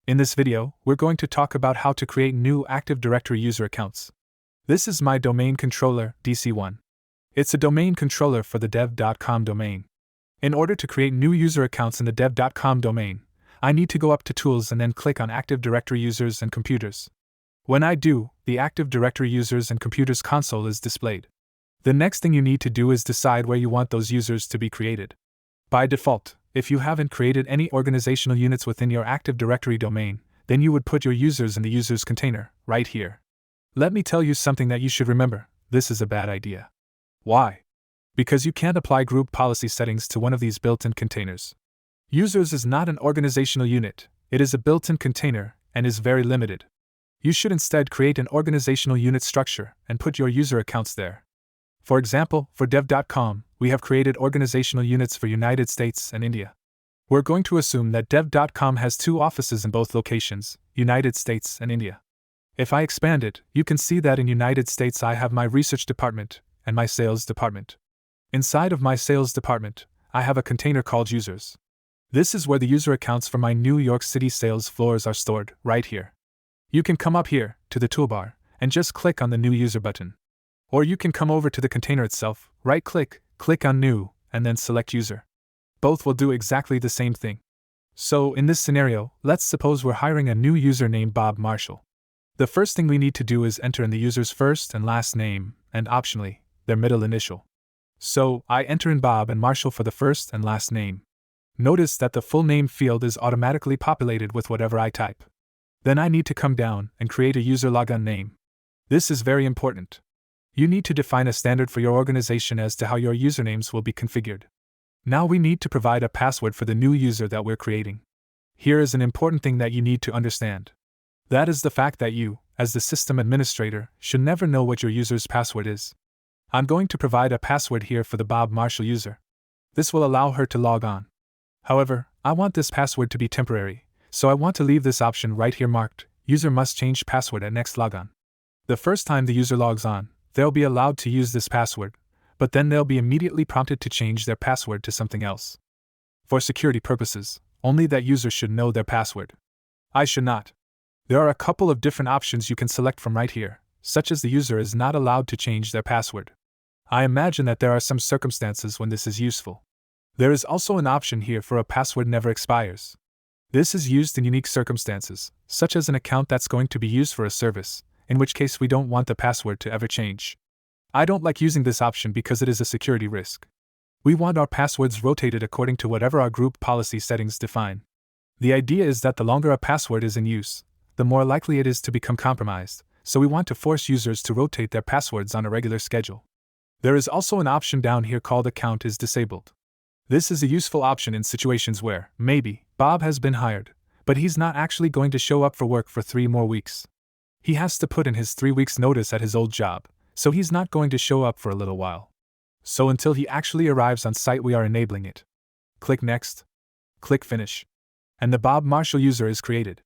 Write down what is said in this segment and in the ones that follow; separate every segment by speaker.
Speaker 1: In this video, we're going to talk about how to create new Active Directory user accounts. This is my domain controller, DC1. It's a domain controller for the dev.com domain. In order to create new user accounts in the dev.com domain, I need to go up to Tools and then click on Active Directory Users and Computers. When I do, the Active Directory Users and Computers console is displayed. The next thing you need to do is decide where you want those users to be created. By default, if you haven't created any organizational units within your Active Directory domain, then you would put your users in the users container, right here. Let me tell you something that you should remember: this is a bad idea. Why? Because you can't apply group policy settings to one of these built-in containers. Users is not an organizational unit, it is a built-in container, and is very limited. You should instead create an organizational unit structure and put your user accounts there. For example, for dev.com, we have created organizational units for United States and India. We're going to assume that dev.com has two offices in both locations, United States and India. If I expand it, you can see that in United States I have my research department and my sales department. Inside of my sales department, I have a container called users. This is where the user accounts for my New York City sales floors are stored, right here. You can come up here, to the toolbar, and just click on the New User button. Or you can come over to the container itself, right-click, click on New, and then select User. Both will do exactly the same thing. So, in this scenario, let's suppose we're hiring a new user named Bob Marshall. The first thing we need to do is enter in the user's first and last name, and optionally, their middle initial. So, I enter in Bob and Marshall for the first and last name. Notice that the full name field is automatically populated with whatever I type. Then I need to come down and create a user Logon name. This is very important. You need to define a standard for your organization as to how your usernames will be configured. Now we need to provide a password for the new user that we're creating. Here is an important thing that you need to understand. That is the fact that you, as the system administrator, should never know what your user's password is. I'm going to provide a password here for the Bob Marshall user. This will allow her to log on. However, I want this password to be temporary, so I want to leave this option right here marked, User must change password at next logon. The first time the user logs on, they'll be allowed to use this password, but then they'll be immediately prompted to change their password to something else. For security purposes, only that user should know their password. I should not. There are a couple of different options you can select from right here, such as the user is not allowed to change their password. I imagine that there are some circumstances when this is useful. There is also an option here for a password never expires. This is used in unique circumstances, such as an account that's going to be used for a service, in which case we don't want the password to ever change. I don't like using this option because it is a security risk. We want our passwords rotated according to whatever our group policy settings define. The idea is that the longer a password is in use, the more likely it is to become compromised, so we want to force users to rotate their passwords on a regular schedule. There is also an option down here called Account is Disabled. This is a useful option in situations where, maybe, Bob has been hired, but he's not actually going to show up for work for 3 more weeks. He has to put in his 3 weeks' notice at his old job, so he's not going to show up for a little while. So until he actually arrives on site, we are enabling it. Click Next. Click Finish. And the Bob Marshall user is created.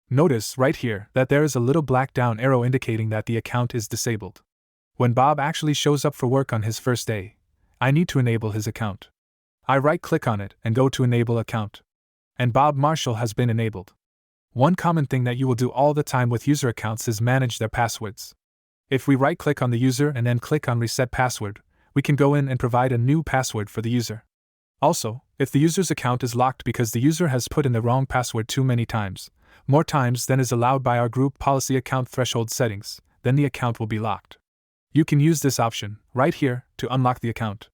Speaker 1: Notice right here that there is a little black down arrow indicating that the account is disabled. When Bob actually shows up for work on his first day, I need to enable his account. I right-click on it and go to Enable Account. And Bob Marshall has been enabled. One common thing that you will do all the time with user accounts is manage their passwords. If we right-click on the user and then click on Reset Password, we can go in and provide a new password for the user. Also, if the user's account is locked because the user has put in the wrong password too many times, more times than is allowed by our group policy account threshold settings, then the account will be locked. You can use this option, right here, to unlock the account.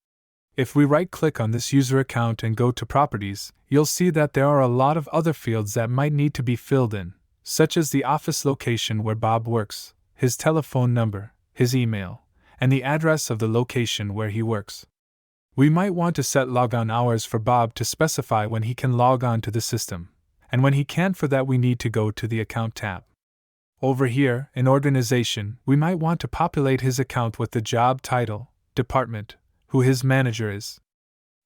Speaker 1: If we right-click on this user account and go to Properties, you'll see that there are a lot of other fields that might need to be filled in, such as the office location where Bob works, his telephone number, his email, and the address of the location where he works. We might want to set logon hours for Bob to specify when he can log on to the system, and when he can't. For that we need to go to the Account tab. Over here, in Organization, we might want to populate his account with the job title, department, who his manager is.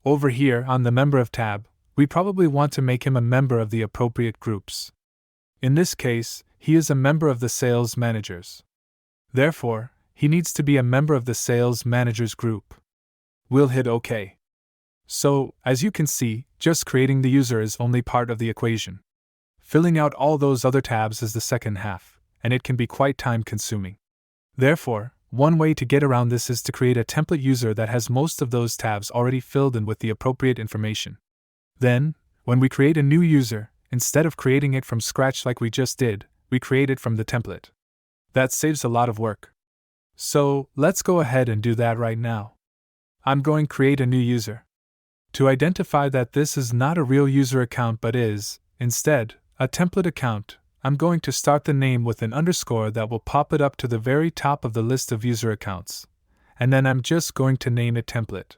Speaker 1: Over here, on the Member of tab, we probably want to make him a member of the appropriate groups. In this case, he is a member of the sales managers. Therefore, he needs to be a member of the sales managers group. We'll hit OK. So, as you can see, just creating the user is only part of the equation. Filling out all those other tabs is the second half, and it can be quite time-consuming. Therefore, one way to get around this is to create a template user that has most of those tabs already filled in with the appropriate information. Then, when we create a new user, instead of creating it from scratch like we just did, we create it from the template. That saves a lot of work. So, let's go ahead and do that right now. I'm going to create a new user. To identify that this is not a real user account but is, instead, a template account, I'm going to start the name with an underscore that will pop it up to the very top of the list of user accounts, and then I'm just going to name it template.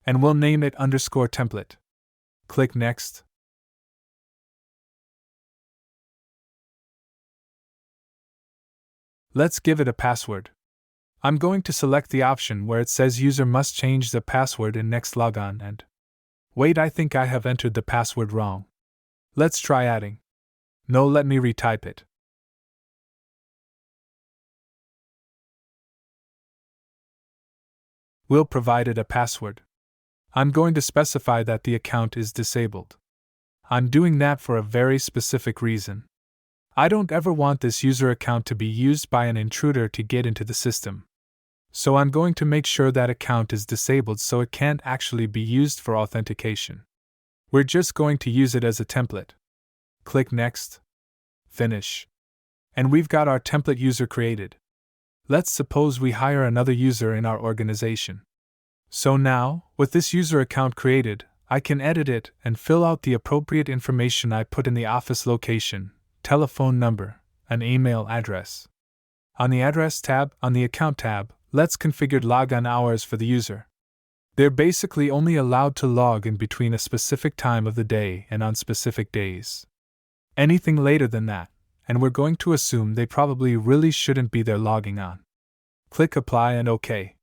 Speaker 1: And we'll name it underscore template. Click Next. Let's give it a password. I'm going to select the option where it says user must change the password in next logon and... Wait, I think I have entered the password wrong. Let's try adding. No, let me retype it. We'll provide it a password. I'm going to specify that the account is disabled. I'm doing that for a very specific reason. I don't ever want this user account to be used by an intruder to get into the system. So I'm going to make sure that account is disabled so it can't actually be used for authentication. We're just going to use it as a template. Click Next. Finish. And we've got our template user created. Let's suppose we hire another user in our organization. So now, with this user account created, I can edit it and fill out the appropriate information I put in the office location, telephone number, and email address. On the Address tab, on the Account tab, let's configure login hours for the user. They're basically only allowed to log in between a specific time of the day and on specific days. Anything later than that, and we're going to assume they probably really shouldn't be there logging on. Click Apply and OK.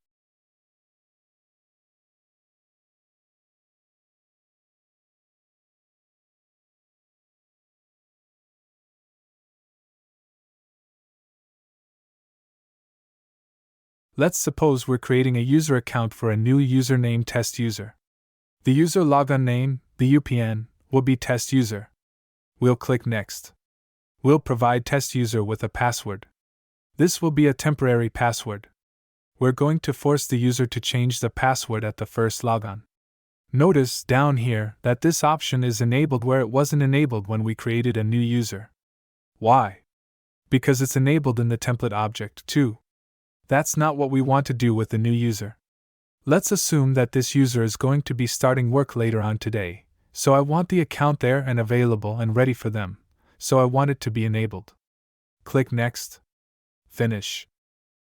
Speaker 1: Let's suppose we're creating a user account for a new user named test user. The user logon name, the UPN, will be test user. We'll click Next. We'll provide test user with a password. This will be a temporary password. We're going to force the user to change the password at the first logon. Notice down here that this option is enabled where it wasn't enabled when we created a new user. Why? Because it's enabled in the template object too. That's not what we want to do with the new user. Let's assume that this user is going to be starting work later on today, so I want the account there and available and ready for them, so I want it to be enabled. Click Next. Finish.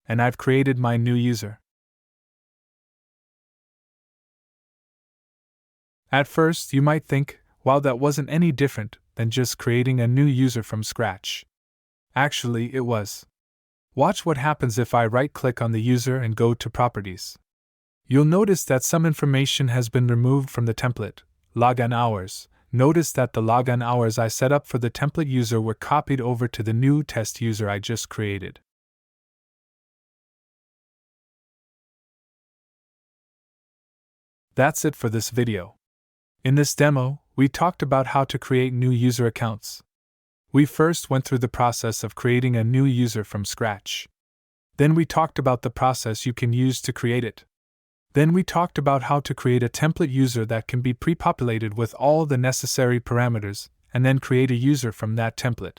Speaker 1: And I've created my new user. At first, you might think, wow, that wasn't any different than just creating a new user from scratch. Actually, it was. Watch what happens if I right-click on the user and go to Properties. You'll notice that some information has been removed from the template, login hours. Notice that the login hours I set up for the template user were copied over to the new test user I just created. That's it for this video. In this demo, we talked about how to create new user accounts. We first went through the process of creating a new user from scratch. Then we talked about the process you can use to create it. Then we talked about how to create a template user that can be pre-populated with all the necessary parameters, and then create a user from that template.